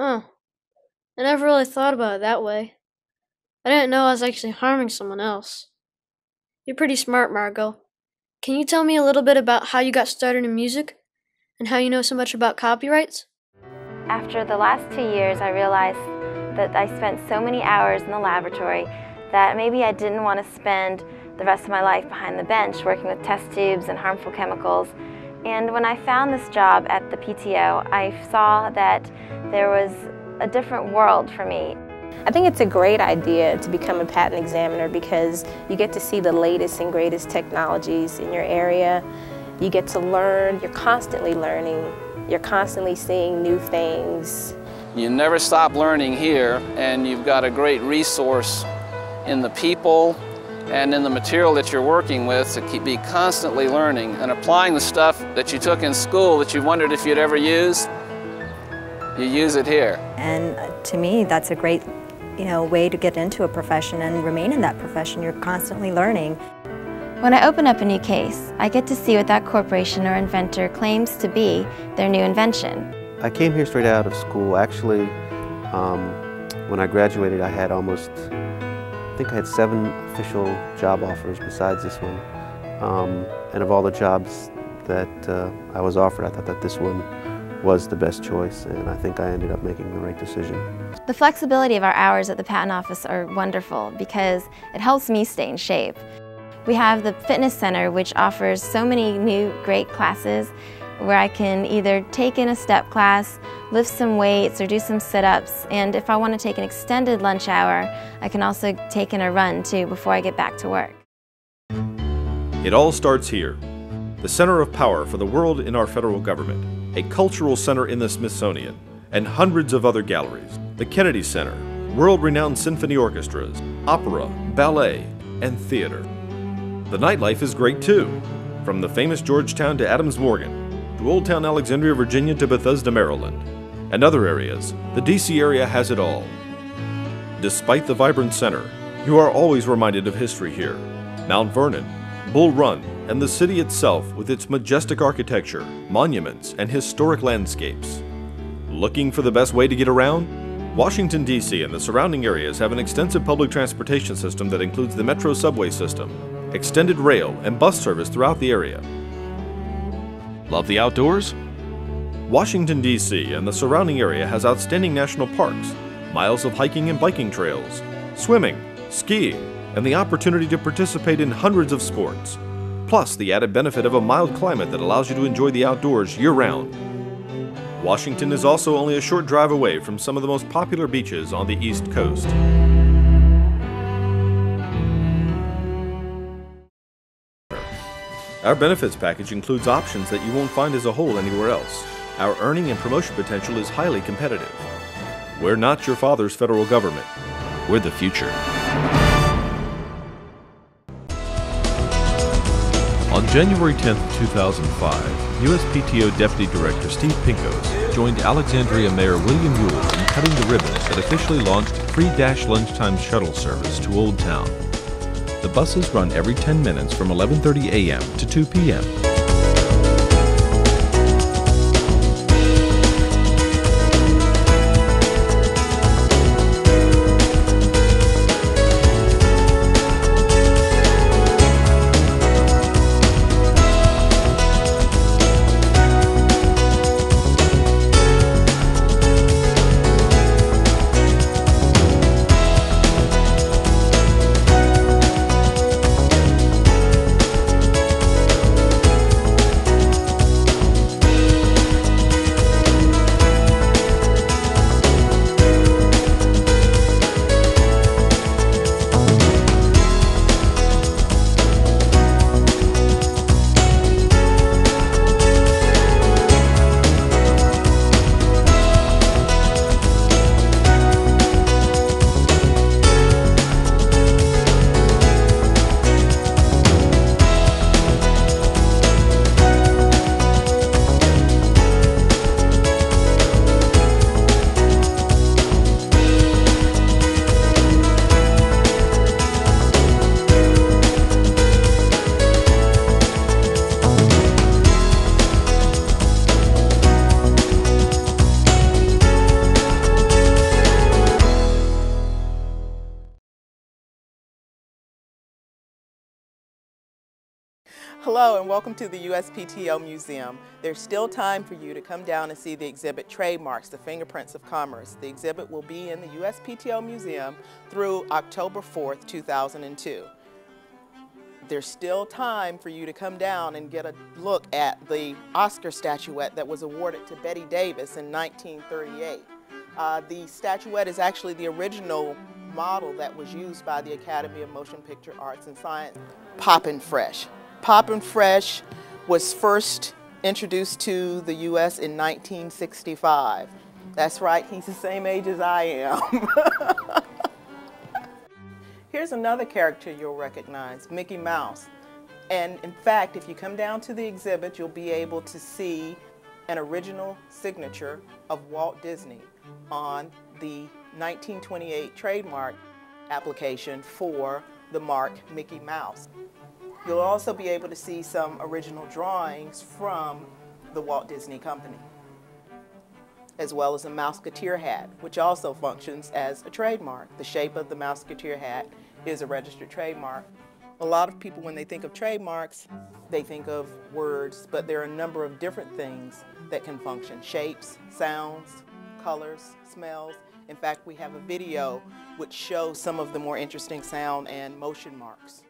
Huh. I never really thought about it that way. I didn't know I was actually harming someone else. You're pretty smart, Margot. Can you tell me a little bit about how you got started in music and how you know so much about copyrights? After the last 2 years, I realized that I spent so many hours in the laboratory that maybe I didn't want to spend the rest of my life behind the bench working with test tubes and harmful chemicals. And when I found this job at the PTO, I saw that there was a different world for me. I think it's a great idea to become a patent examiner because you get to see the latest and greatest technologies in your area. You get to learn, you're constantly learning, you're constantly seeing new things. You never stop learning here, and you've got a great resource in the people and in the material that you're working with to be constantly learning and applying the stuff that you took in school that you wondered if you'd ever use. You use it here. And to me, that's a great way to get into a profession and remain in that profession. You're constantly learning. When I open up a new case, I get to see what that corporation or inventor claims to be their new invention. I came here straight out of school. Actually, when I graduated, I had I think I had 7 official job offers besides this one. And of all the jobs that I was offered, I thought that this one was the best choice, and I think I ended up making the right decision. The flexibility of our hours at the patent office are wonderful because it helps me stay in shape. We have the fitness center, which offers so many new great classes where I can either take in a step class, lift some weights, or do some sit-ups. And if I want to take an extended lunch hour, I can also take in a run too before I get back to work. It all starts here, the center of power for the world in our federal government, a cultural center in the Smithsonian, and hundreds of other galleries. The Kennedy Center, world-renowned symphony orchestras, opera, ballet, and theater. The nightlife is great too, from the famous Georgetown to Adams Morgan, to Old Town Alexandria, Virginia to Bethesda, Maryland, and other areas. The DC area has it all. Despite the vibrant center, you are always reminded of history here. Mount Vernon, Bull Run, and the city itself with its majestic architecture, monuments, and historic landscapes. Looking for the best way to get around? Washington, D.C. and the surrounding areas have an extensive public transportation system that includes the Metro subway system, extended rail and bus service throughout the area. Love the outdoors? Washington, D.C. and the surrounding area has outstanding national parks, miles of hiking and biking trails, swimming, skiing, and the opportunity to participate in hundreds of sports, plus the added benefit of a mild climate that allows you to enjoy the outdoors year-round. Washington is also only a short drive away from some of the most popular beaches on the East Coast. Our benefits package includes options that you won't find as a whole anywhere else. Our earning and promotion potential is highly competitive. We're not your father's federal government. We're the future. On January 10, 2005, USPTO Deputy Director Steve Pinkos joined Alexandria Mayor William Ewell in cutting the ribbons that officially launched free lunchtime shuttle service to Old Town. The buses run every 10 minutes from 11:30 a.m. to 2 p.m. Hello and welcome to the USPTO Museum. There's still time for you to come down and see the exhibit Trademarks, the Fingerprints of Commerce. The exhibit will be in the USPTO Museum through October 4th, 2002. There's still time for you to come down and get a look at the Oscar statuette that was awarded to Betty Davis in 1938. The statuette is actually the original model that was used by the Academy of Motion Picture Arts and Science. Poppin' Fresh. Poppin' Fresh was first introduced to the U.S. in 1965. That's right, he's the same age as I am. Here's another character you'll recognize, Mickey Mouse. And in fact, if you come down to the exhibit, you'll be able to see an original signature of Walt Disney on the 1928 trademark application for the mark Mickey Mouse. You'll also be able to see some original drawings from the Walt Disney Company, as well as a Mouseketeer hat, which also functions as a trademark. The shape of the Mouseketeer hat is a registered trademark. A lot of people, when they think of trademarks, they think of words, but there are a number of different things that can function. Shapes, sounds, colors, smells. In fact, we have a video which shows some of the more interesting sound and motion marks.